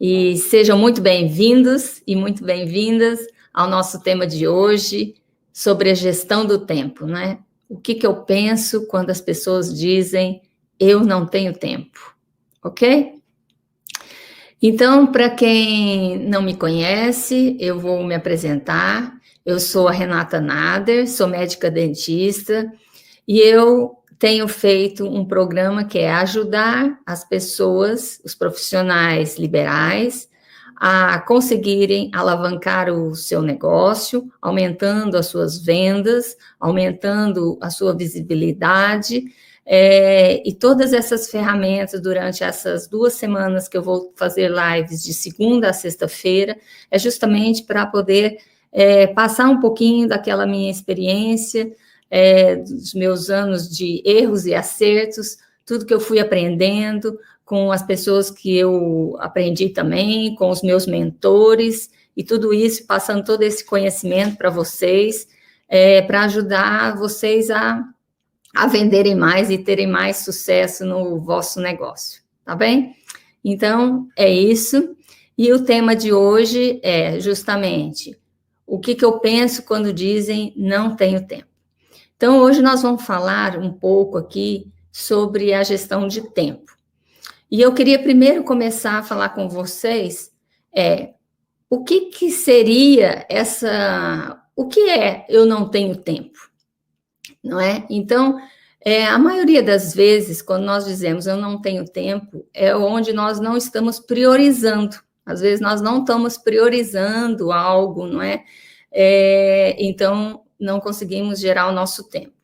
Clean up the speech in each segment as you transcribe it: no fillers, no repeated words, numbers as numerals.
E sejam muito bem-vindos e muito bem-vindas ao nosso tema de hoje sobre a gestão do tempo, né? O que eu penso quando as pessoas dizem eu não tenho tempo, ok? Então, para quem não me conhece, eu vou me apresentar. Eu sou a Renata Nader, sou médica dentista e eu tenho feito um programa que é ajudar as pessoas, os profissionais liberais, a conseguirem alavancar o seu negócio, aumentando as suas vendas, aumentando a sua visibilidade, e todas essas ferramentas durante essas 2 semanas que eu vou fazer lives de segunda a sexta-feira, é justamente para poder passar um pouquinho daquela minha experiência, dos meus anos de erros e acertos, tudo que eu fui aprendendo com as pessoas que eu aprendi também, com os meus mentores, e tudo isso, passando todo esse conhecimento para vocês, para ajudar vocês a venderem mais e terem mais sucesso no vosso negócio, tá bem? Então, é isso. E o tema de hoje é justamente o que eu penso quando dizem não tenho tempo. Então, hoje nós vamos falar um pouco aqui sobre a gestão de tempo. E eu queria primeiro começar a falar com vocês o que seria o que é eu não tenho tempo, não é? Então, a maioria das vezes, quando nós dizemos eu não tenho tempo, é onde nós não estamos priorizando. Às vezes nós não estamos priorizando algo, não é? Então, não conseguimos gerar o nosso tempo.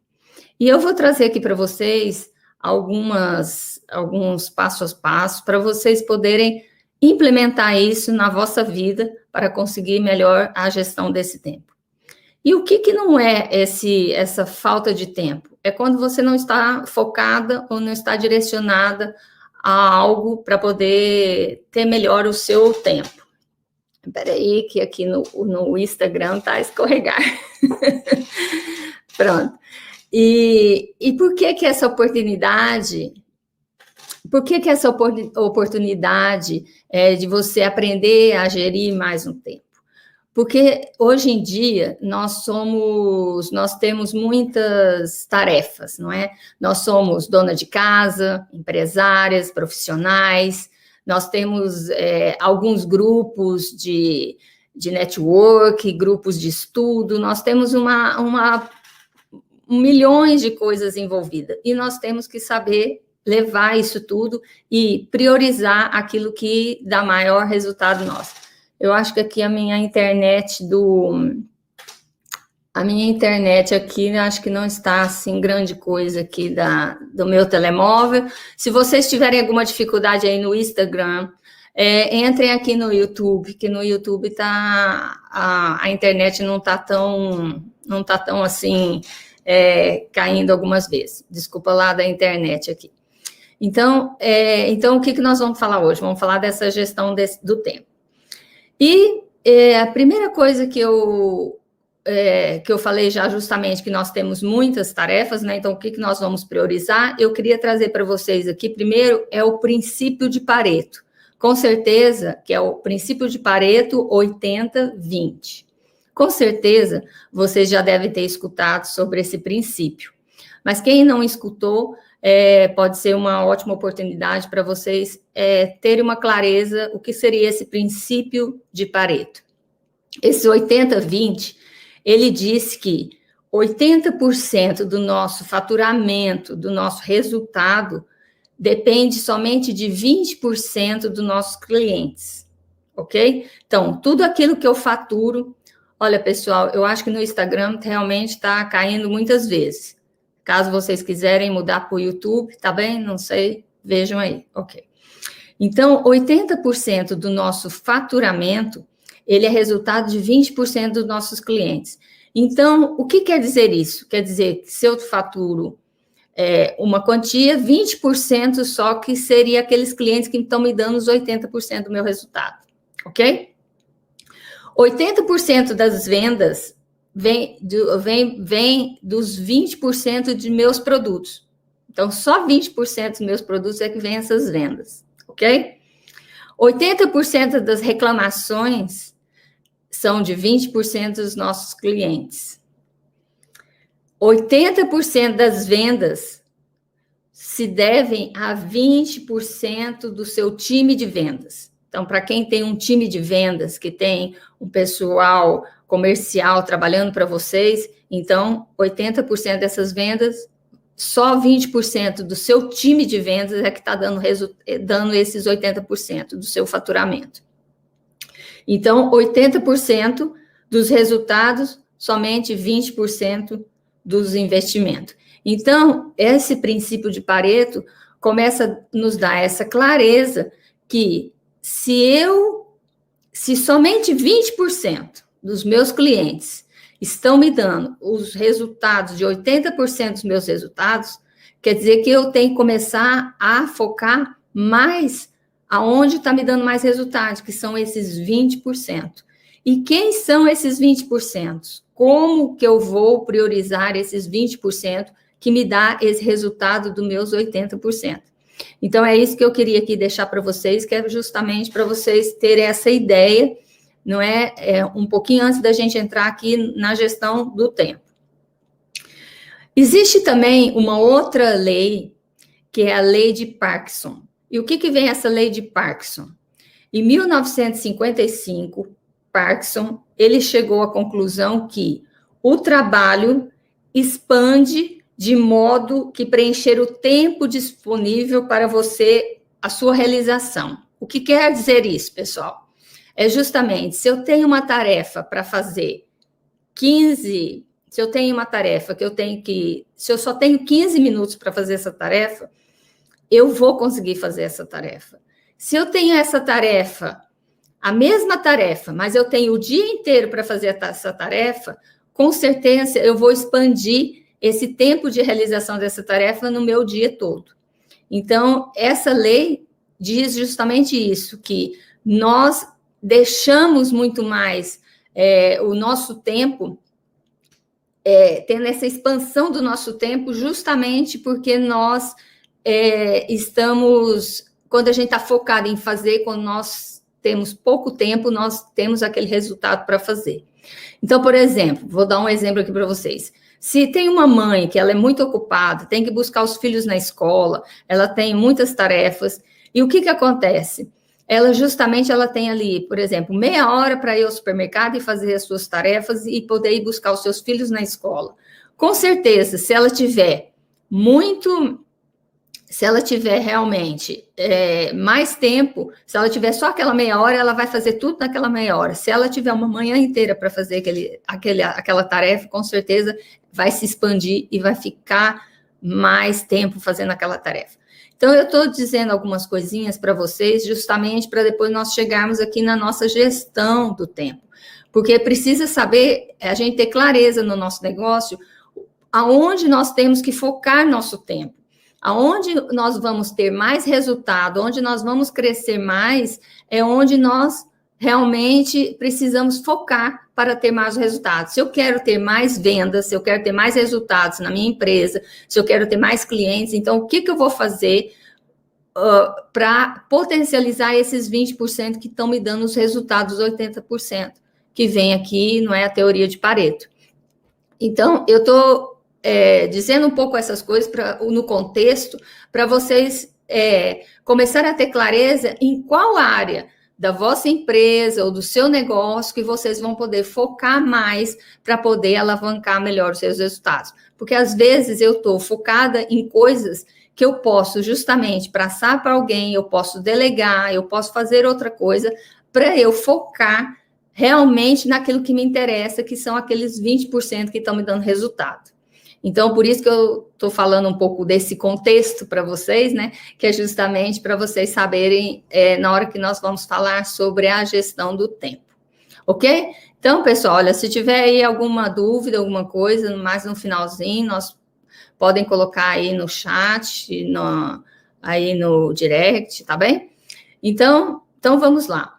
E eu vou trazer aqui para vocês alguns passos a passo para vocês poderem implementar isso na vossa vida para conseguir melhor a gestão desse tempo. E o que não é essa falta de tempo? É quando você não está focada ou não está direcionada a algo para poder ter melhor o seu tempo. Espera aí, que aqui no Instagram está a escorregar. Pronto. E por que essa oportunidade? Por que essa oportunidade de você aprender a gerir mais um tempo? Porque hoje em dia nós temos muitas tarefas, não é? Nós somos dona de casa, empresárias, profissionais, nós temos alguns grupos de network, grupos de estudo, nós temos milhões de coisas envolvidas, e nós temos que saber levar isso tudo e priorizar aquilo que dá maior resultado nosso. Eu acho que aqui a minha internet aqui, acho que não está assim grande coisa aqui do meu telemóvel. Se vocês tiverem alguma dificuldade aí no Instagram, entrem aqui no YouTube, que no YouTube a internet não está tão assim caindo algumas vezes. Desculpa lá da internet aqui. Então o que nós vamos falar hoje? Vamos falar dessa gestão do tempo. E a primeira coisa que eu falei já justamente que nós temos muitas tarefas, né? Então, o que nós vamos priorizar? Eu queria trazer para vocês aqui, primeiro, o princípio de Pareto. Com certeza que é o princípio de Pareto 80-20. Com certeza, vocês já devem ter escutado sobre esse princípio. Mas quem não escutou, pode ser uma ótima oportunidade para vocês terem uma clareza o que seria esse princípio de Pareto. Esse 80-20, ele diz que 80% do nosso faturamento, do nosso resultado, depende somente de 20% dos nossos clientes, ok? Então, tudo aquilo que eu faturo, olha, pessoal, eu acho que no Instagram realmente está caindo muitas vezes. Caso vocês quiserem mudar para o YouTube, tá bem? Não sei, vejam aí, ok. Então, 80% do nosso faturamento, ele é resultado de 20% dos nossos clientes. Então, o que quer dizer isso? Quer dizer que se eu faturo uma quantia, 20% só que seria aqueles clientes que estão me dando os 80% do meu resultado, ok? 80% das vendas vem dos 20% de meus produtos. Então, só 20% dos meus produtos é que vem essas vendas, ok? 80% das reclamações são de 20% dos nossos clientes. 80% das vendas se devem a 20% do seu time de vendas. Então, para quem tem um time de vendas, que tem um pessoal comercial trabalhando para vocês, então, 80% dessas vendas, só 20% do seu time de vendas é que está dando esses 80% do seu faturamento. Então, 80% dos resultados, somente 20% dos investimentos. Então, esse princípio de Pareto começa a nos dar essa clareza que se somente 20% dos meus clientes estão me dando os resultados de 80% dos meus resultados, quer dizer que eu tenho que começar a focar mais aonde está me dando mais resultados, que são esses 20%. E quem são esses 20%? Como que eu vou priorizar esses 20% que me dá esse resultado dos meus 80%? Então, é isso que eu queria aqui deixar para vocês, que é justamente para vocês terem essa ideia, não é? Um pouquinho antes da gente entrar aqui na gestão do tempo. Existe também uma outra lei, que é a lei de Parkinson. E o que vem essa lei de Parkinson? Em 1955, Parkinson, ele chegou à conclusão que o trabalho expande de modo que preencher o tempo disponível para você, a sua realização. O que quer dizer isso, pessoal? É justamente, se eu tenho uma tarefa para fazer 15, se eu tenho uma tarefa que se eu só tenho 15 minutos para fazer essa tarefa, eu vou conseguir fazer essa tarefa. Se eu tenho essa tarefa, a mesma tarefa, mas eu tenho o dia inteiro para fazer essa tarefa, com certeza eu vou expandir esse tempo de realização dessa tarefa no meu dia todo. Então, essa lei diz justamente isso, que nós deixamos muito mais o nosso tempo, tendo essa expansão do nosso tempo, justamente porque nós quando a gente está focado em fazer, quando nós temos pouco tempo, nós temos aquele resultado para fazer. Então, por exemplo, vou dar um exemplo aqui para vocês. Se tem uma mãe que ela é muito ocupada, tem que buscar os filhos na escola, ela tem muitas tarefas, e o que acontece? Ela tem ali, por exemplo, meia hora para ir ao supermercado e fazer as suas tarefas e poder ir buscar os seus filhos na escola. Com certeza, se ela tiver realmente mais tempo, se ela tiver só aquela meia hora, ela vai fazer tudo naquela meia hora. Se ela tiver uma manhã inteira para fazer aquela tarefa, com certeza vai se expandir e vai ficar mais tempo fazendo aquela tarefa. Então, eu estou dizendo algumas coisinhas para vocês, justamente para depois nós chegarmos aqui na nossa gestão do tempo. Porque precisa saber, a gente ter clareza no nosso negócio, aonde nós temos que focar nosso tempo. Aonde nós vamos ter mais resultado, onde nós vamos crescer mais, é onde nós realmente precisamos focar para ter mais resultados. Se eu quero ter mais vendas, se eu quero ter mais resultados na minha empresa, se eu quero ter mais clientes, então o que eu vou fazer para potencializar esses 20% que estão me dando os resultados 80%, que vem aqui, não é a teoria de Pareto. Então, eu estou dizendo um pouco essas coisas no contexto, para vocês começarem a ter clareza em qual área da vossa empresa ou do seu negócio que vocês vão poder focar mais para poder alavancar melhor os seus resultados. Porque, às vezes, eu estou focada em coisas que eu posso justamente passar para alguém, eu posso delegar, eu posso fazer outra coisa para eu focar realmente naquilo que me interessa, que são aqueles 20% que estão me dando resultado. Então, por isso que eu estou falando um pouco desse contexto para vocês, né? Que é justamente para vocês saberem na hora que nós vamos falar sobre a gestão do tempo. Ok? Então, pessoal, olha, se tiver aí alguma dúvida, alguma coisa, mais no finalzinho, nós podem colocar aí no chat, aí no direct, tá bem? Então vamos lá.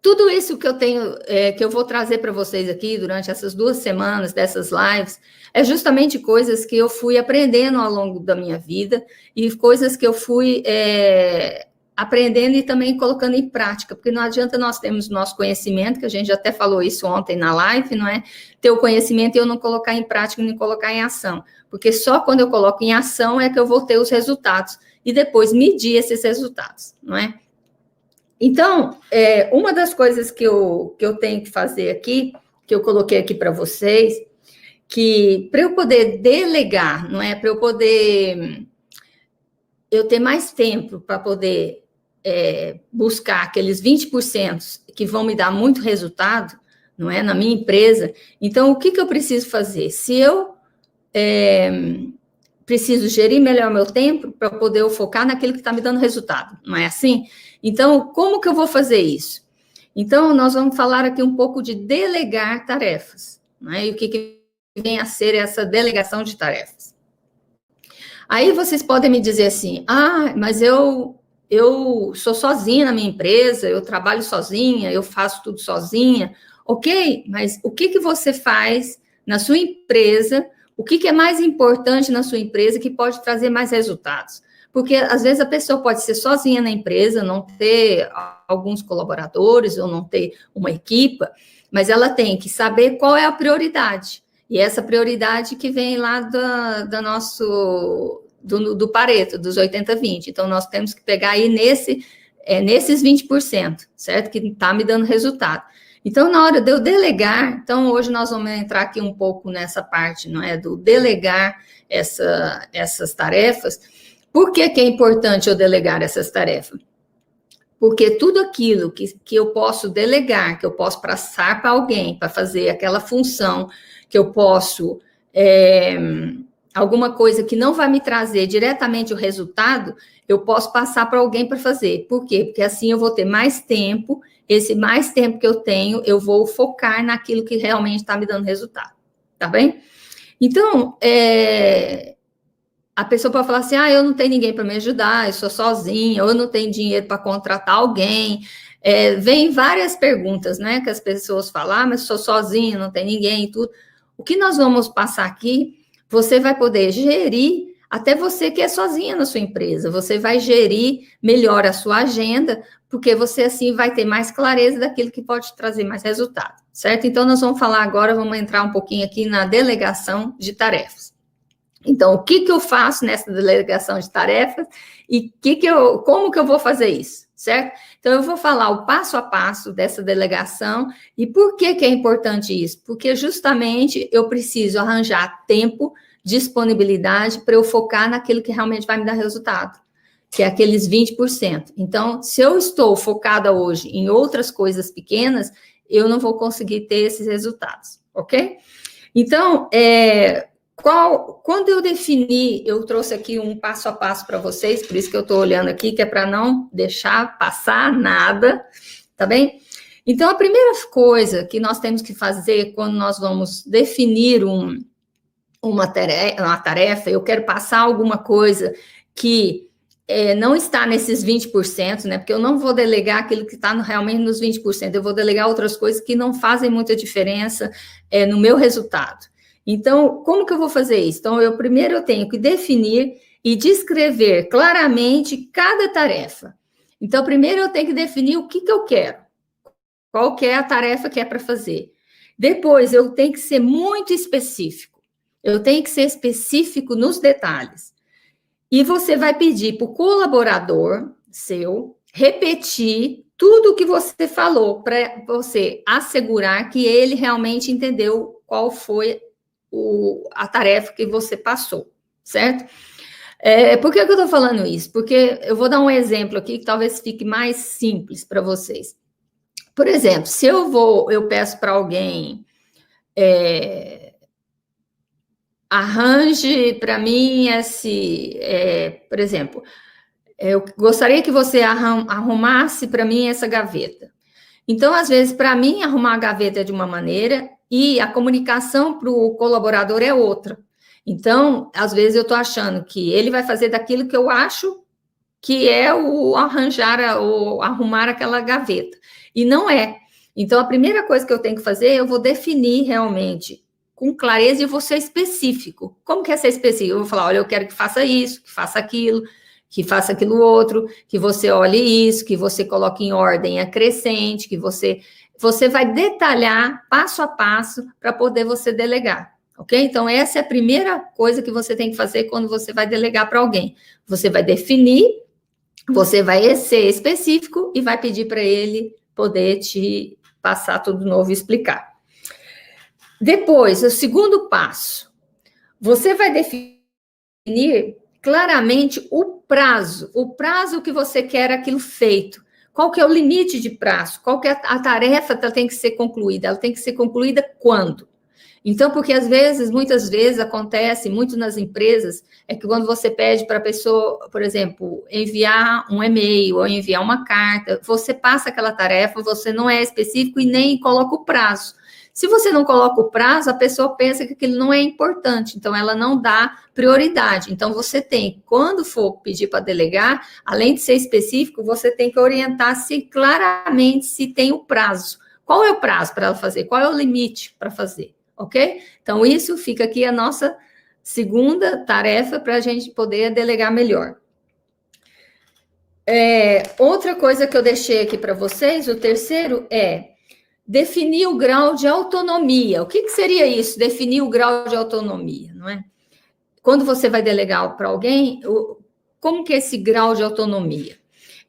Tudo isso que eu tenho, que eu vou trazer para vocês aqui durante essas 2 semanas dessas lives, é justamente coisas que eu fui aprendendo ao longo da minha vida e coisas que eu fui aprendendo e também colocando em prática, porque não adianta nós termos nosso conhecimento, que a gente até falou isso ontem na live, não é? Ter o conhecimento e eu não colocar em prática, nem colocar em ação, porque só quando eu coloco em ação é que eu vou ter os resultados, e depois medir esses resultados, não é? Então, uma das coisas que eu tenho que fazer aqui, que eu coloquei aqui para vocês, que para eu poder delegar, não é? Para eu poder eu ter mais tempo para poder buscar aqueles 20% que vão me dar muito resultado, não é? Na minha empresa. Então, o que eu preciso fazer? Se eu preciso gerir melhor meu tempo para poder eu focar naquilo que está me dando resultado, não é assim? Então, como que eu vou fazer isso? Então, nós vamos falar aqui um pouco de delegar tarefas, não é? E o que vem a ser essa delegação de tarefas. Aí vocês podem me dizer assim, mas eu sou sozinha na minha empresa, eu trabalho sozinha, eu faço tudo sozinha. Ok, mas o que você faz na sua empresa? O que é mais importante na sua empresa que pode trazer mais resultados? Porque, às vezes, a pessoa pode ser sozinha na empresa, não ter alguns colaboradores ou não ter uma equipa, mas ela tem que saber qual é a prioridade. E essa prioridade que vem lá do Pareto, dos 80-20. Então, nós temos que pegar aí nesses 20%, certo? Que está me dando resultado. Então, na hora de eu delegar, então, hoje nós vamos entrar aqui um pouco nessa parte, não é? Do delegar essas tarefas. Por que é importante eu delegar essas tarefas? Porque tudo aquilo que eu posso delegar, que eu posso passar para alguém, para fazer aquela função, que eu posso, alguma coisa que não vai me trazer diretamente o resultado, eu posso passar para alguém para fazer. Por quê? Porque assim eu vou ter mais tempo, esse mais tempo que eu tenho, eu vou focar naquilo que realmente está me dando resultado, tá bem? Então, a pessoa pode falar assim, eu não tenho ninguém para me ajudar, eu sou sozinha, ou eu não tenho dinheiro para contratar alguém. Vem várias perguntas, né, que as pessoas falam, mas sou sozinha, não tem ninguém e tudo. O que nós vamos passar aqui, você vai poder gerir, até você que é sozinha na sua empresa, você vai gerir melhor a sua agenda, porque você, assim, vai ter mais clareza daquilo que pode trazer mais resultado, certo? Então, nós vamos falar agora, vamos entrar um pouquinho aqui na delegação de tarefas. Então, o que eu faço nessa delegação de tarefas e como que eu vou fazer isso, certo? Então, eu vou falar o passo a passo dessa delegação e por que é importante isso? Porque justamente eu preciso arranjar tempo, disponibilidade para eu focar naquilo que realmente vai me dar resultado, que é aqueles 20%. Então, se eu estou focada hoje em outras coisas pequenas, eu não vou conseguir ter esses resultados, ok? Então, quando eu defini, eu trouxe aqui um passo a passo para vocês, por isso que eu estou olhando aqui, que é para não deixar passar nada, tá bem? Então, a primeira coisa que nós temos que fazer quando nós vamos definir uma tarefa, eu quero passar alguma coisa que não está nesses 20%, né? Porque eu não vou delegar aquilo que está realmente nos 20%, eu vou delegar outras coisas que não fazem muita diferença no meu resultado. Então, como que eu vou fazer isso? Então, primeiro eu tenho que definir e descrever claramente cada tarefa. Então, primeiro eu tenho que definir o que eu quero, qual que é a tarefa que é para fazer. Depois, eu tenho que ser muito específico. Eu tenho que ser específico nos detalhes. E você vai pedir para o colaborador seu repetir tudo o que você falou, para você assegurar que ele realmente entendeu qual foi a tarefa que você passou, certo? Por que eu estou falando isso? Porque eu vou dar um exemplo aqui que talvez fique mais simples para vocês. Por exemplo, se eu peço para alguém arranje para mim por exemplo, eu gostaria que você arrumasse para mim essa gaveta. Então, às vezes, para mim, arrumar a gaveta é de uma maneira e a comunicação para o colaborador é outra. Então, às vezes, eu estou achando que ele vai fazer daquilo que eu acho que é o arranjar ou arrumar aquela gaveta. E não é. Então, a primeira coisa que eu tenho que fazer, eu vou definir realmente com clareza e vou ser específico. Como que é ser específico? Eu vou falar, olha, eu quero que faça isso, que faça aquilo, que faça aquilo outro, que você olhe isso, que você coloque em ordem acrescente, que você vai detalhar passo a passo para poder você delegar, ok? Então, essa é a primeira coisa que você tem que fazer quando você vai delegar para alguém. Você vai definir, você vai ser específico e vai pedir para ele poder te passar tudo novo e explicar. Depois, o segundo passo, você vai definir claramente o prazo que você quer aquilo feito. Qual que é o limite de prazo? Qual que é a tarefa que ela tem que ser concluída? Ela tem que ser concluída quando? Então, porque muitas vezes acontece, muito nas empresas, é que quando você pede para a pessoa, por exemplo, enviar um e-mail ou enviar uma carta, você passa aquela tarefa, você não é específico e nem coloca o prazo. Se você não coloca o prazo, a pessoa pensa que aquilo não é importante, então ela não dá prioridade. Então, você tem, quando for pedir para delegar, além de ser específico, você tem que orientar-se claramente se tem o prazo. Qual é o prazo para ela fazer? Qual é o limite para fazer? Ok? Então, isso fica aqui a nossa segunda tarefa para a gente poder delegar melhor. Outra coisa que eu deixei aqui para vocês, o terceiro é definir o grau de autonomia. O que seria isso? Definir o grau de autonomia, não é? Quando você vai delegar para alguém, como que é esse grau de autonomia?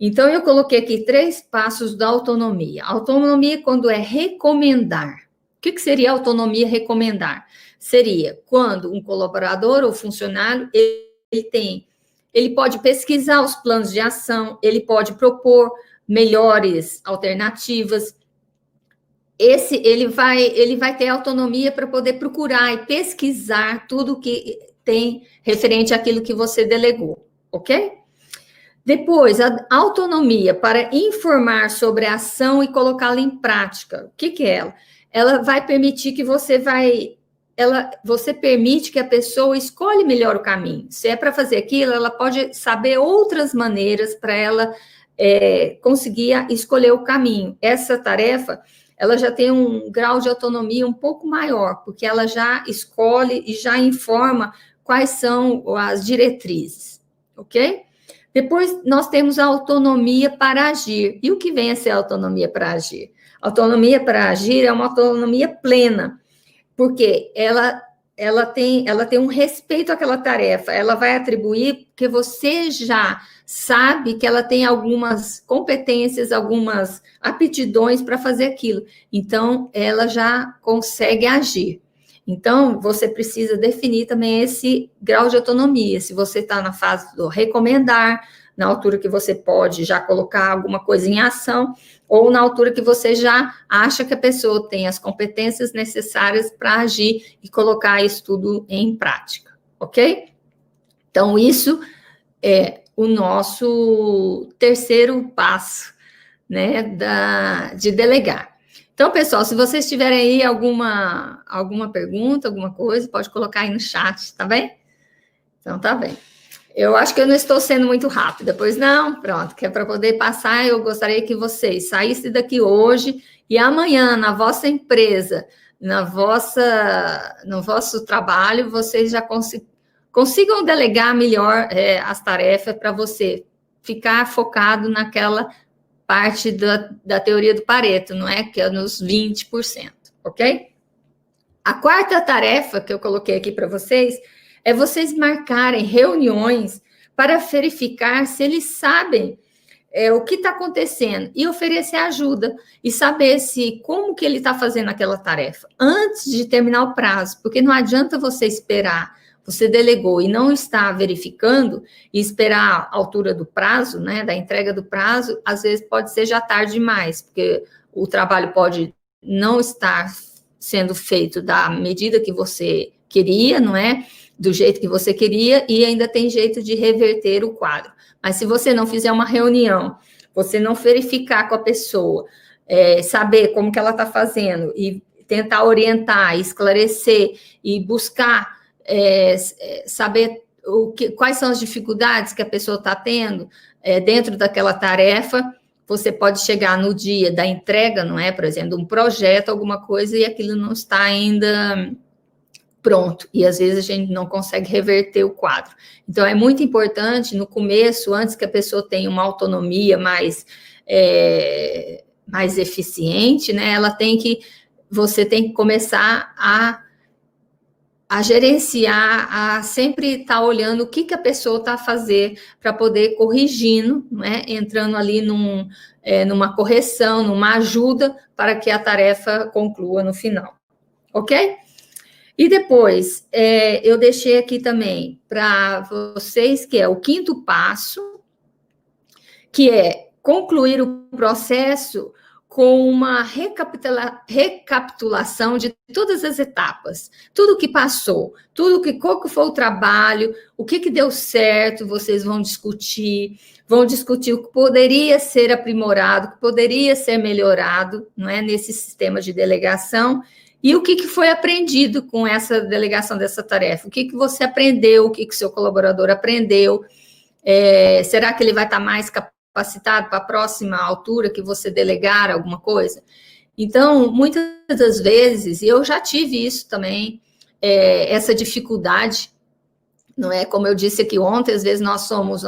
Então, eu coloquei aqui 3 passos da autonomia. Autonomia quando é recomendar. O que seria autonomia recomendar? Seria quando um colaborador ou funcionário, ele pode pesquisar os planos de ação, ele pode propor melhores alternativas, ele vai ter autonomia para poder procurar e pesquisar tudo que tem referente àquilo que você delegou, ok? Depois, a autonomia para informar sobre a ação e colocá-la em prática. O que é ela? Ela vai permitir que você permite que a pessoa escolha melhor o caminho. Se é para fazer aquilo, ela pode saber outras maneiras para ela conseguir escolher o caminho. Essa tarefa ela já tem um grau de autonomia um pouco maior, porque ela já escolhe e já informa quais são as diretrizes, ok? Depois, nós temos a autonomia para agir. E o que vem a ser a autonomia para agir? A autonomia para agir é uma autonomia plena, porque ela tem um respeito àquela tarefa, ela vai atribuir porque você já sabe que ela tem algumas competências, algumas aptidões para fazer aquilo. Então, ela já consegue agir. Então, você precisa definir também esse grau de autonomia. Se você está na fase do recomendar, na altura que você pode já colocar alguma coisa em ação, ou na altura que você já acha que a pessoa tem as competências necessárias para agir e colocar isso tudo em prática, ok? Então, isso é o nosso terceiro passo, né, de delegar. Então, pessoal, se vocês tiverem aí alguma pergunta, alguma coisa, pode colocar aí no chat, tá bem? Então, tá bem. Eu acho que eu não estou sendo muito rápida, pois não? Pronto, que é para poder passar, eu gostaria que vocês saíssem daqui hoje e amanhã, na vossa empresa, no vosso trabalho, vocês já consigam delegar melhor as tarefas para você ficar focado naquela parte da teoria do Pareto, não é? Que é nos 20%, ok? A quarta tarefa que eu coloquei aqui para vocês é vocês marcarem reuniões para verificar se eles sabem o que está acontecendo e oferecer ajuda e saber como que ele está fazendo aquela tarefa antes de terminar o prazo, porque não adianta você esperar, você delegou e não está verificando e esperar a altura do prazo, né, da entrega do prazo, às vezes pode ser já tarde demais, porque o trabalho pode não estar sendo feito da medida que você queria, não é? Do jeito que você queria, e ainda tem jeito de reverter o quadro. Mas se você não fizer uma reunião, você não verificar com a pessoa, saber como que ela está fazendo, e tentar orientar, esclarecer, e buscar saber quais são as dificuldades que a pessoa está tendo dentro daquela tarefa, você pode chegar no dia da entrega, não é? Por exemplo, um projeto, alguma coisa, e aquilo não está ainda pronto, e às vezes a gente não consegue reverter o quadro. Então, é muito importante, no começo, antes que a pessoa tenha uma autonomia mais eficiente, né, você tem que começar a gerenciar, a sempre estar olhando o que a pessoa está a fazer para poder corrigindo, né, entrando ali numa correção, numa ajuda para que a tarefa conclua no final, ok? E depois, eu deixei aqui também para vocês, que é o 5º passo, que é concluir o processo com uma recapitulação de todas as etapas, tudo que passou, qual que foi o trabalho, o que deu certo, vocês vão discutir o que poderia ser aprimorado, o que poderia ser melhorado, não é, nesse sistema de delegação, e o que foi aprendido com essa delegação dessa tarefa, o que você aprendeu, o que seu colaborador aprendeu, será que ele vai estar mais capacitado para a próxima altura que você delegar alguma coisa? Então, muitas das vezes, e eu já tive isso também, essa dificuldade, não é? Como eu disse aqui ontem, às vezes nós somos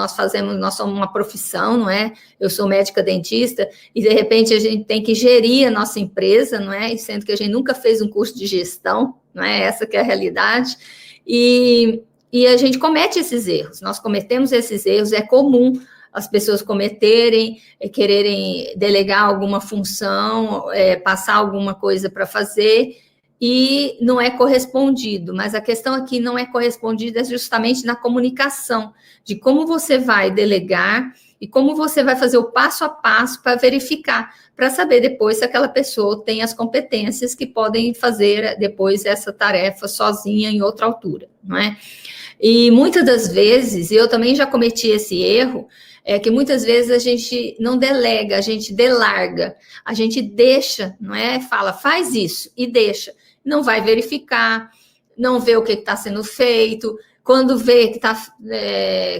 uma profissão, não é? Eu sou médica dentista, e de repente a gente tem que gerir a nossa empresa, não é? Sendo que a gente nunca fez um curso de gestão, não é? Essa que é a realidade, e a gente comete esses erros, nós cometemos esses erros, é comum as pessoas cometerem, quererem delegar alguma função, passar alguma coisa para fazer, e não é correspondido, mas a questão aqui não é correspondida justamente na comunicação, de como você vai delegar e como você vai fazer o passo a passo para verificar, para saber depois se aquela pessoa tem as competências que podem fazer depois essa tarefa sozinha em outra altura, não é? E muitas das vezes, eu também já cometi esse erro, que muitas vezes a gente não delega, a gente delarga, a gente deixa, não é? Fala, faz isso, e deixa. Não vai verificar, não vê o que está sendo feito, quando vê que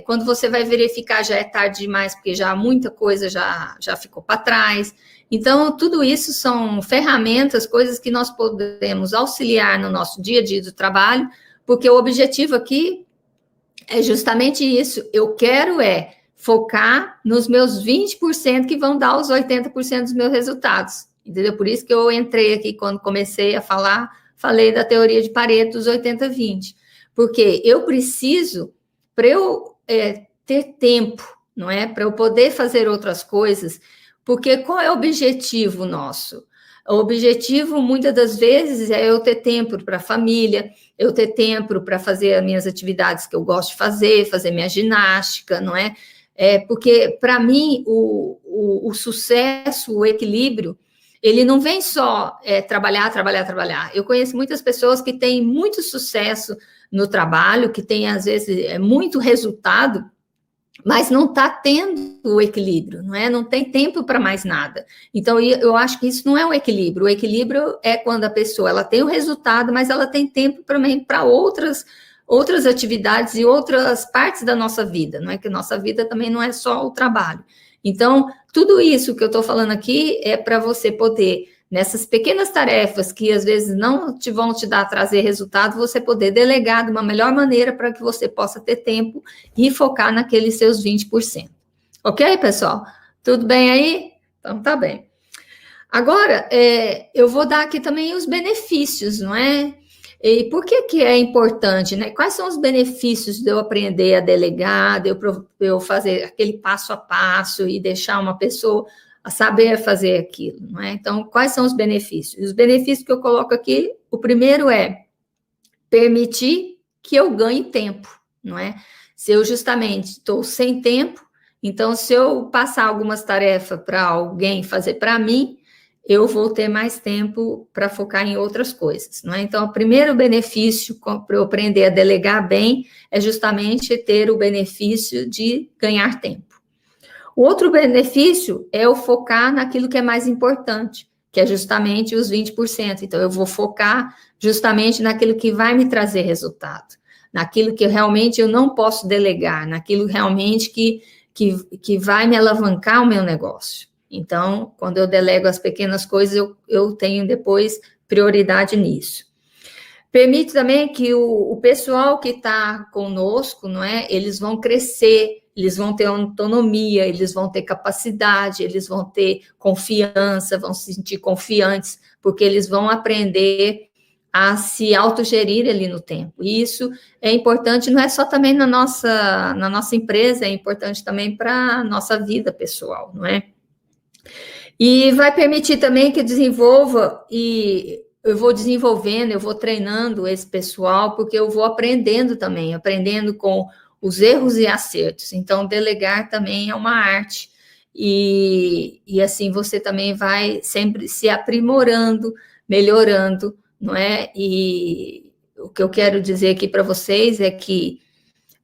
quando você vai verificar já é tarde demais, porque já muita coisa já ficou para trás. Então, tudo isso são ferramentas, coisas que nós podemos auxiliar no nosso dia a dia do trabalho, porque o objetivo aqui é justamente isso, eu quero focar nos meus 20% que vão dar os 80% dos meus resultados, entendeu? Por isso que eu entrei aqui, quando comecei a falei da teoria de Pareto dos 80-20, porque eu preciso, para eu ter tempo, não é? Para eu poder fazer outras coisas, porque qual é o objetivo nosso? O objetivo, muitas das vezes, é eu ter tempo para a família, eu ter tempo para fazer as minhas atividades que eu gosto de fazer minha ginástica, não é? Porque, para mim, o sucesso, o equilíbrio, ele não vem só trabalhar. Eu conheço muitas pessoas que têm muito sucesso no trabalho, que têm, às vezes, muito resultado, mas não está tendo o equilíbrio, não é? Não tem tempo para mais nada. Então, eu acho que isso não é um equilíbrio. O equilíbrio é quando a pessoa ela tem o resultado, mas ela tem tempo para outras atividades e outras partes da nossa vida, não é? Que a nossa vida também não é só o trabalho. Então, tudo isso que eu estou falando aqui é para você poder, nessas pequenas tarefas que às vezes não vão te trazer resultado, você poder delegar de uma melhor maneira para que você possa ter tempo e focar naqueles seus 20%. Ok, pessoal? Tudo bem aí? Então, tá bem. Agora, eu vou dar aqui também os benefícios, não é? E por que é importante, né? Quais são os benefícios de eu aprender a delegar, de eu fazer aquele passo a passo e deixar uma pessoa a saber fazer aquilo, não é? Então, quais são os benefícios? Os benefícios que eu coloco aqui, o primeiro é permitir que eu ganhe tempo, não é? Se eu justamente estou sem tempo, então, se eu passar algumas tarefas para alguém fazer para mim, eu vou ter mais tempo para focar em outras coisas, não é? Então, o primeiro benefício para eu aprender a delegar bem é justamente ter o benefício de ganhar tempo. O outro benefício é eu focar naquilo que é mais importante, que é justamente os 20%. Então, eu vou focar justamente naquilo que vai me trazer resultado, naquilo que realmente eu não posso delegar, naquilo realmente que vai me alavancar o meu negócio. Então, quando eu delego as pequenas coisas, eu tenho depois prioridade nisso. Permite também que o pessoal que está conosco, não é? Eles vão crescer, eles vão ter autonomia, eles vão ter capacidade, eles vão ter confiança, vão se sentir confiantes, porque eles vão aprender a se autogerir ali no tempo. E isso é importante, não é só também na nossa empresa, é importante também para a nossa vida pessoal, não é? E vai permitir também que desenvolva, e eu vou desenvolvendo, eu vou treinando esse pessoal, porque eu vou aprendendo também, aprendendo com os erros e acertos. Então, delegar também é uma arte. E assim, você também vai sempre se aprimorando, melhorando, não é? E o que eu quero dizer aqui para vocês é que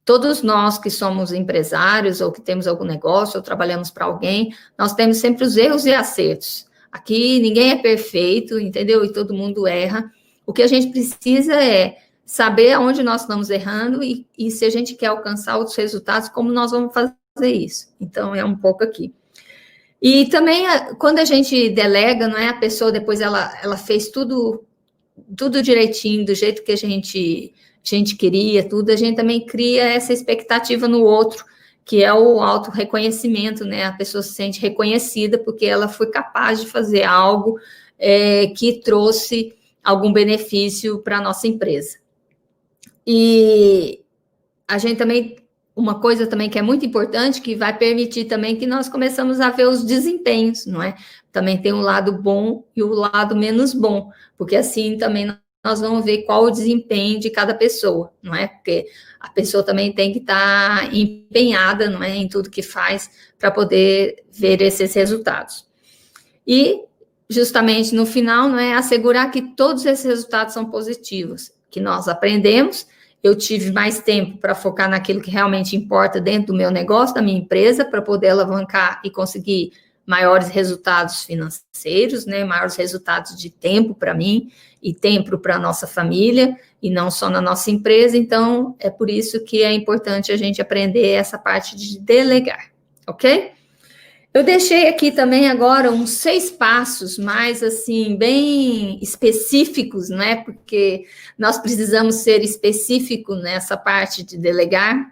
todos nós que somos empresários ou que temos algum negócio ou trabalhamos para alguém, nós temos sempre os erros e acertos. Aqui ninguém é perfeito, entendeu? E todo mundo erra. O que a gente precisa é saber aonde nós estamos errando e se a gente quer alcançar outros resultados, como nós vamos fazer isso. Então, é um pouco aqui. E também, quando a gente delega, não é? A pessoa depois ela fez tudo direitinho, do jeito que a gente queria, tudo, a gente também cria essa expectativa no outro, que é o auto-reconhecimento, né? A pessoa se sente reconhecida porque ela foi capaz de fazer algo que trouxe algum benefício para a nossa empresa. E a gente também, uma coisa também que é muito importante, que vai permitir também que nós começamos a ver os desempenhos, não é? Também tem o lado bom e o lado menos bom, porque assim também nós vamos ver qual o desempenho de cada pessoa, não é? Porque a pessoa também tem que estar empenhada, não é, em tudo que faz para poder ver esses resultados. E justamente no final, não é, assegurar que todos esses resultados são positivos, que nós aprendemos. Eu tive mais tempo para focar naquilo que realmente importa dentro do meu negócio, da minha empresa, para poder alavancar e conseguir maiores resultados financeiros, né, maiores resultados de tempo para mim e tempo para a nossa família, e não só na nossa empresa. Então, é por isso que é importante a gente aprender essa parte de delegar, ok? Eu deixei aqui também agora uns 6 passos mais, assim, bem específicos, né? Porque nós precisamos ser específicos nessa parte de delegar.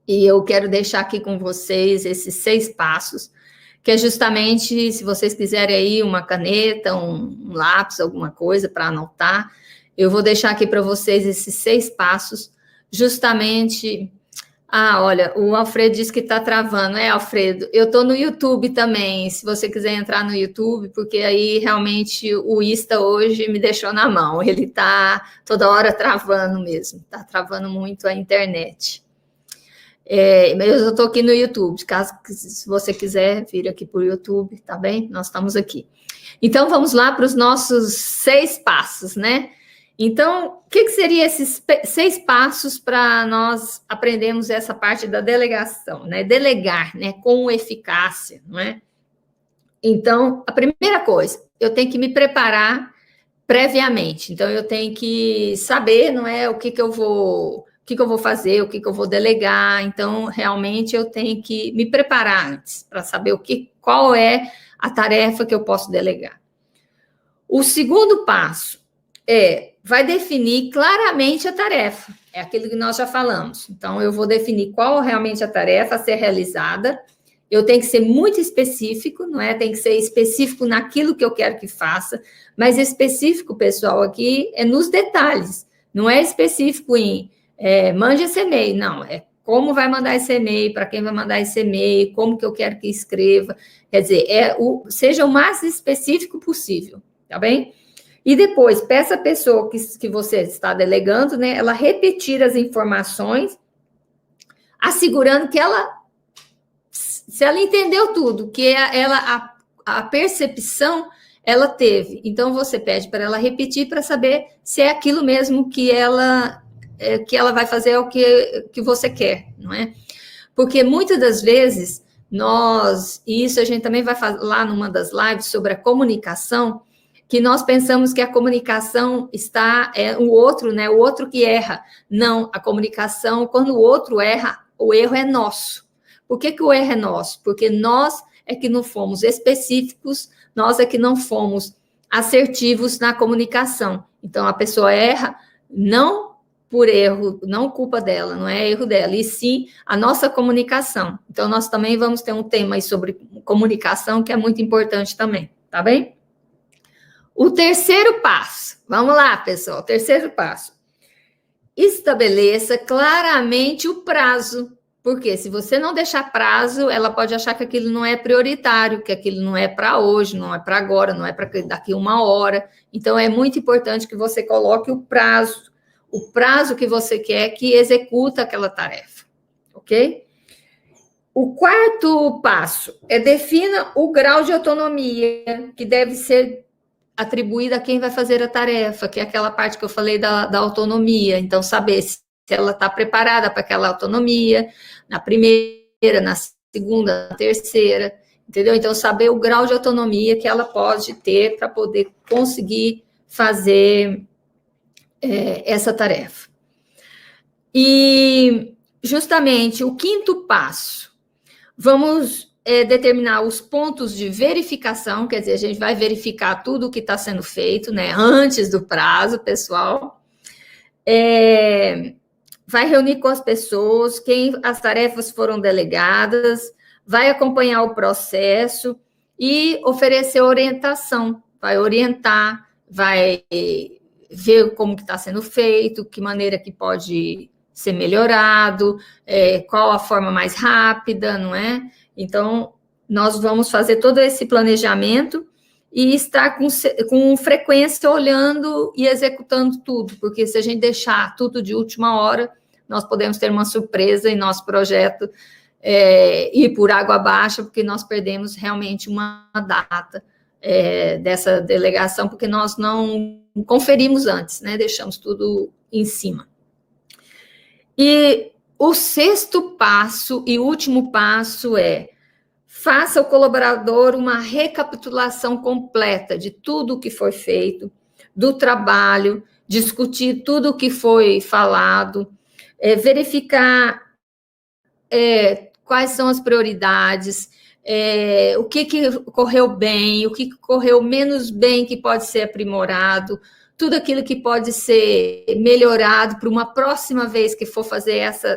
E eu quero deixar aqui com vocês esses 6 passos, que é justamente, se vocês quiserem aí uma caneta, um lápis, alguma coisa para anotar, eu vou deixar aqui para vocês esses 6 passos, justamente... Ah, olha, o Alfredo disse que está travando. Alfredo, eu estou no YouTube também, se você quiser entrar no YouTube, porque aí realmente o Insta hoje me deixou na mão, ele está toda hora travando mesmo, está travando muito a internet. Mas eu estou aqui no YouTube, caso se você quiser vir aqui para o YouTube, tá bem? Nós estamos aqui. Então, vamos lá para os nossos 6 passos, né? Então, o que seriam esses 6 passos para nós aprendermos essa parte da delegação, né? Delegar, né? Com eficácia, não é? Então, a primeira coisa, eu tenho que me preparar previamente. Então, eu tenho que saber, não é? O que eu vou fazer, o que eu vou delegar. Então, realmente, eu tenho que me preparar antes para saber qual é a tarefa que eu posso delegar. O segundo passo vai definir claramente a tarefa. É aquilo que nós já falamos. Então, eu vou definir qual realmente a tarefa a ser realizada. Eu tenho que ser muito específico, não é? Tem que ser específico naquilo que eu quero que faça, mas específico, pessoal, aqui é nos detalhes. Não é específico em mande esse e-mail, não. É como vai mandar esse e-mail, para quem vai mandar esse e-mail, como que eu quero que escreva. Quer dizer, seja o mais específico possível, tá bem? E depois, peça a pessoa que você está delegando, né, ela repetir as informações, assegurando que se ela entendeu tudo, que a percepção ela teve. Então, você pede para ela repetir para saber se é aquilo mesmo que ela vai fazer o que você quer, não é? Porque muitas das vezes, e isso a gente também vai falar numa das lives sobre a comunicação, que nós pensamos que a comunicação o outro, né? O outro que erra. Não, a comunicação, quando o outro erra, o erro é nosso. Por que o erro é nosso? Porque nós é que não fomos específicos, nós é que não fomos assertivos na comunicação. Então, a pessoa erra não por erro, não culpa dela, não é erro dela, e sim a nossa comunicação. Então, nós também vamos ter um tema aí sobre comunicação, que é muito importante também, tá bem? O terceiro passo, vamos lá, pessoal, terceiro passo. Estabeleça claramente o prazo, porque se você não deixar prazo, ela pode achar que aquilo não é prioritário, que aquilo não é para hoje, não é para agora, não é para daqui uma hora. Então, é muito importante que você coloque o prazo que você quer que executa aquela tarefa, ok? O quarto passo é defina o grau de autonomia que deve ser atribuída a quem vai fazer a tarefa, que é aquela parte que eu falei da autonomia. Então, saber se ela está preparada para aquela autonomia, na primeira, na segunda, na terceira, entendeu? Então, saber o grau de autonomia que ela pode ter para poder conseguir fazer essa tarefa. E, justamente, o quinto passo, vamos determinar os pontos de verificação, quer dizer, a gente vai verificar tudo o que está sendo feito, né, antes do prazo, pessoal. Vai reunir com as pessoas, quem as tarefas foram delegadas, vai acompanhar o processo e oferecer orientação, vai orientar, vai ver como que está sendo feito, que maneira que pode ser melhorado, qual a forma mais rápida, não é? Então, nós vamos fazer todo esse planejamento e estar com frequência olhando e executando tudo, porque se a gente deixar tudo de última hora, nós podemos ter uma surpresa em nosso projeto ir por água abaixo, porque nós perdemos realmente uma data dessa delegação, porque nós não conferimos antes, né? Deixamos tudo em cima. E o sexto passo e último passo faça o colaborador uma recapitulação completa de tudo o que foi feito, do trabalho, discutir tudo o que foi falado, verificar quais são as prioridades, o que correu bem, o que correu menos bem que pode ser aprimorado, tudo aquilo que pode ser melhorado para uma próxima vez que for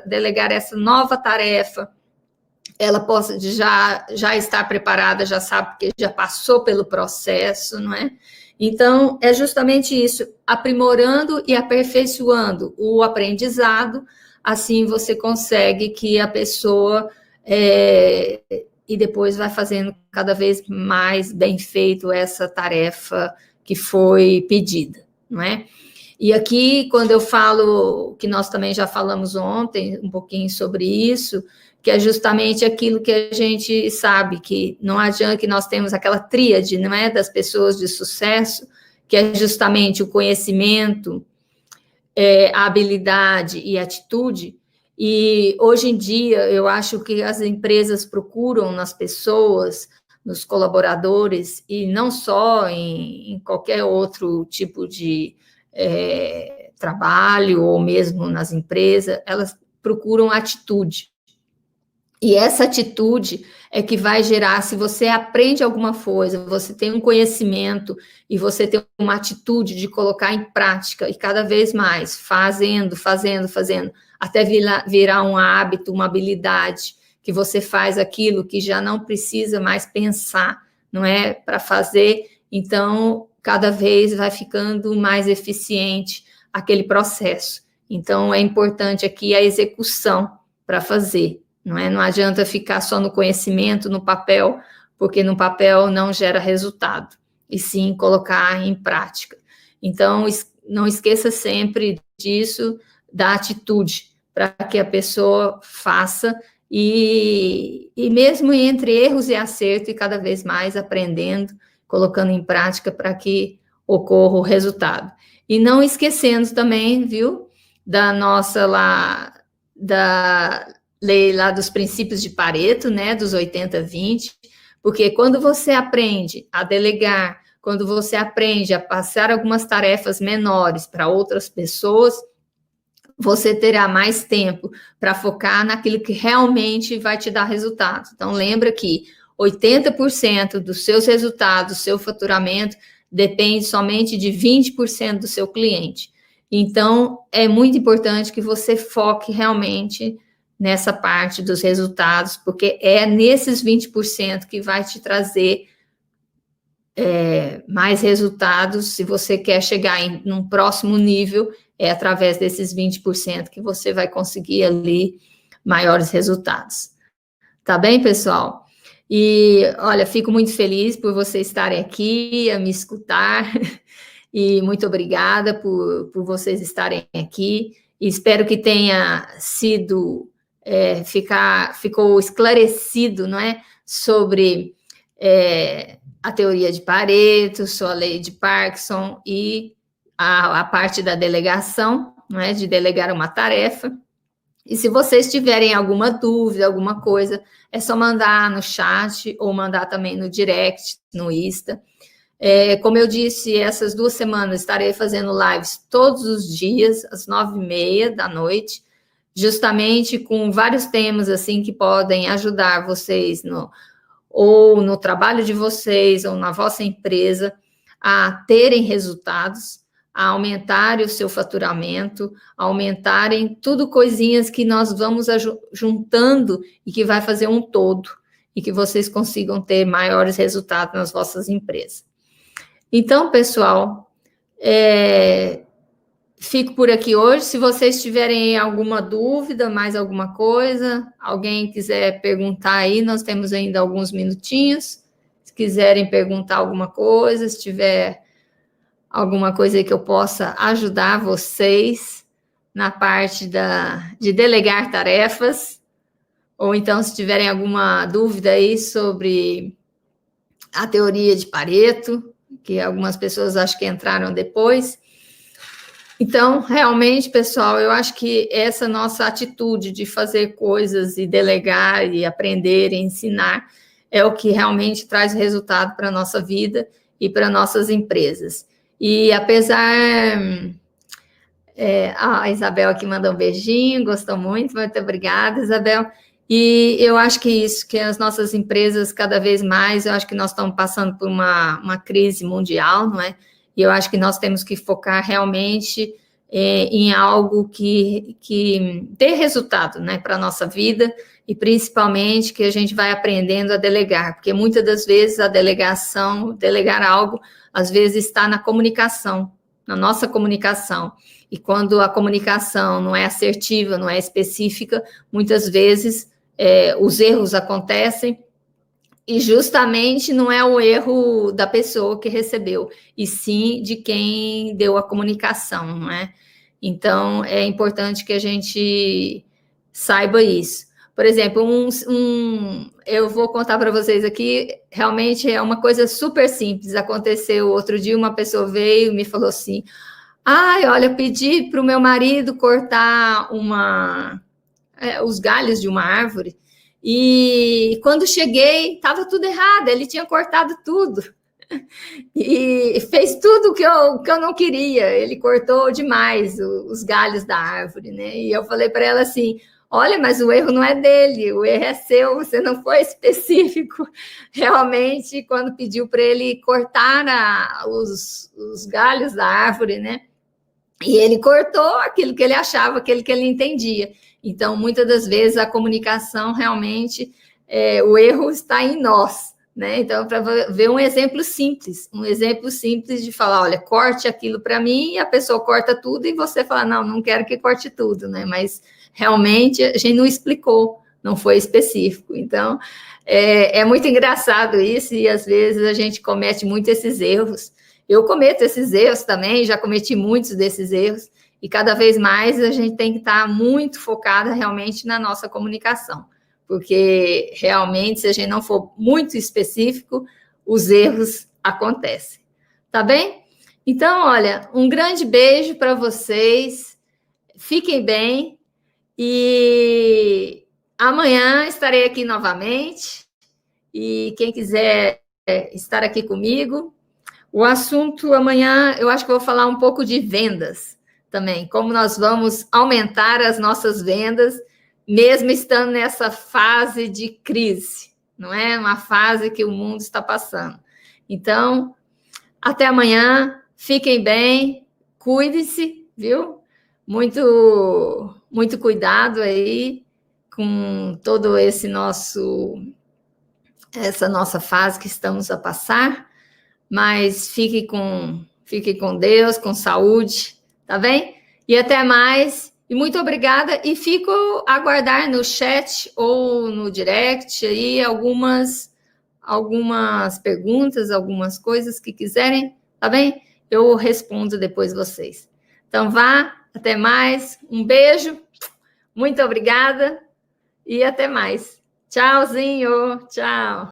delegar essa nova tarefa, ela possa já estar preparada, já sabe que já passou pelo processo, não é? Então, é justamente isso, aprimorando e aperfeiçoando o aprendizado, assim você consegue que a pessoa e depois vai fazendo cada vez mais bem feito essa tarefa que foi pedida, não é? E aqui, quando eu falo, que nós também já falamos ontem, um pouquinho sobre isso, que é justamente aquilo que a gente sabe, que não adianta que nós temos aquela tríade, não é, das pessoas de sucesso, que é justamente o conhecimento, a habilidade e a atitude. E hoje em dia, eu acho que as empresas procuram nas pessoas, nos colaboradores, e não só em qualquer outro tipo de trabalho, ou mesmo nas empresas, elas procuram atitude. E essa atitude é que vai gerar, se você aprende alguma coisa, você tem um conhecimento e você tem uma atitude de colocar em prática e cada vez mais, fazendo, até virar um hábito, uma habilidade, que você faz aquilo que já não precisa mais pensar, não é? Para fazer, então, cada vez vai ficando mais eficiente aquele processo. Então, é importante aqui a execução para fazer. Não é? Não adianta ficar só no conhecimento, no papel, porque no papel não gera resultado, e sim colocar em prática. Então, não esqueça sempre disso, da atitude, para que a pessoa faça, e mesmo entre erros e acerto, e cada vez mais aprendendo, colocando em prática para que ocorra o resultado. E não esquecendo também, viu, da nossa lei lá dos princípios de Pareto, né, dos 80-20, porque quando você aprende a delegar, quando você aprende a passar algumas tarefas menores para outras pessoas, você terá mais tempo para focar naquilo que realmente vai te dar resultado. Então, lembra que 80% dos seus resultados, seu faturamento, depende somente de 20% do seu cliente. Então, é muito importante que você foque realmente nessa parte dos resultados, porque é nesses 20% que vai te trazer mais resultados. Se você quer chegar num próximo nível, é através desses 20% que você vai conseguir ali maiores resultados. Tá bem, pessoal? E, olha, fico muito feliz por vocês estarem aqui a me escutar e muito obrigada por vocês estarem aqui. E espero que tenha sido, ficou esclarecido, não é? Sobre a teoria de Pareto, a lei de Parkinson e a parte da delegação, não é? De delegar uma tarefa. E se vocês tiverem alguma dúvida, alguma coisa, é só mandar no chat ou mandar também no direct, no Insta. Como eu disse, essas 2 semanas estarei fazendo lives todos os dias, às 9h30 da noite, justamente com vários temas assim que podem ajudar vocês ou no trabalho de vocês, ou na vossa empresa, a terem resultados, a aumentarem o seu faturamento, a aumentarem tudo coisinhas que nós vamos juntando e que vai fazer um todo, e que vocês consigam ter maiores resultados nas vossas empresas. Então, pessoal, fico por aqui hoje. Se vocês tiverem alguma dúvida, mais alguma coisa, alguém quiser perguntar aí, nós temos ainda alguns minutinhos. Se quiserem perguntar alguma coisa, se tiver alguma coisa aí que eu possa ajudar vocês na parte de delegar tarefas, ou então se tiverem alguma dúvida aí sobre a teoria de Pareto, que algumas pessoas acho que entraram depois. Então, realmente, pessoal, eu acho que essa nossa atitude de fazer coisas e delegar e aprender e ensinar é o que realmente traz resultado para a nossa vida e para nossas empresas. E apesar... a Isabel aqui mandou um beijinho, gostou muito obrigada, Isabel. E eu acho que isso, que as nossas empresas, cada vez mais, eu acho que nós estamos passando por uma crise mundial, não é? E eu acho que nós temos que focar realmente em algo que dê resultado, né, para a nossa vida, e principalmente que a gente vai aprendendo a delegar, porque muitas das vezes a delegar algo, às vezes está na comunicação, na nossa comunicação. E quando a comunicação não é assertiva, não é específica, muitas vezes os erros acontecem, e justamente não é o erro da pessoa que recebeu, e sim de quem deu a comunicação, não é? Então, é importante que a gente saiba isso. Por exemplo, eu vou contar para vocês aqui, realmente é uma coisa super simples. Aconteceu outro dia, uma pessoa veio e me falou assim: olha, eu pedi para o meu marido cortar os galhos de uma árvore, e quando cheguei, estava tudo errado, ele tinha cortado tudo. E fez tudo que eu não queria, ele cortou demais os galhos da árvore, né? E eu falei para ela assim: olha, mas o erro não é dele, o erro é seu, você não foi específico. Realmente, quando pediu para ele cortar os galhos da árvore, né? E ele cortou aquilo que ele achava, aquilo que ele entendia. Então, muitas das vezes, a comunicação realmente, o erro está em nós, né? Então, para ver um exemplo simples de falar: olha, corte aquilo para mim, e a pessoa corta tudo, e você fala: não quero que corte tudo, né? Mas realmente a gente não explicou, não foi específico. Então, é muito engraçado isso, e às vezes a gente comete muito esses erros. Eu cometo esses erros também, já cometi muitos desses erros, e cada vez mais a gente tem que estar muito focada realmente na nossa comunicação, porque realmente, se a gente não for muito específico, os erros acontecem. Tá bem? Então, olha, um grande beijo para vocês, fiquem bem, e amanhã estarei aqui novamente, e quem quiser estar aqui comigo, o assunto amanhã, eu acho que vou falar um pouco de vendas também, como nós vamos aumentar as nossas vendas, mesmo estando nessa fase de crise, não é? Uma fase que o mundo está passando. Então, Até amanhã. Fiquem bem. Cuide-se, viu? Muito cuidado aí com todo essa nossa fase que estamos a passar, mas fique com Deus, com saúde, tá bem? E até mais, e muito obrigada, e fico a aguardar no chat ou no direct aí algumas perguntas, algumas coisas que quiserem, tá bem? Eu respondo depois vocês. Então vá, até mais, um beijo, muito obrigada e até mais. Tchauzinho, tchau.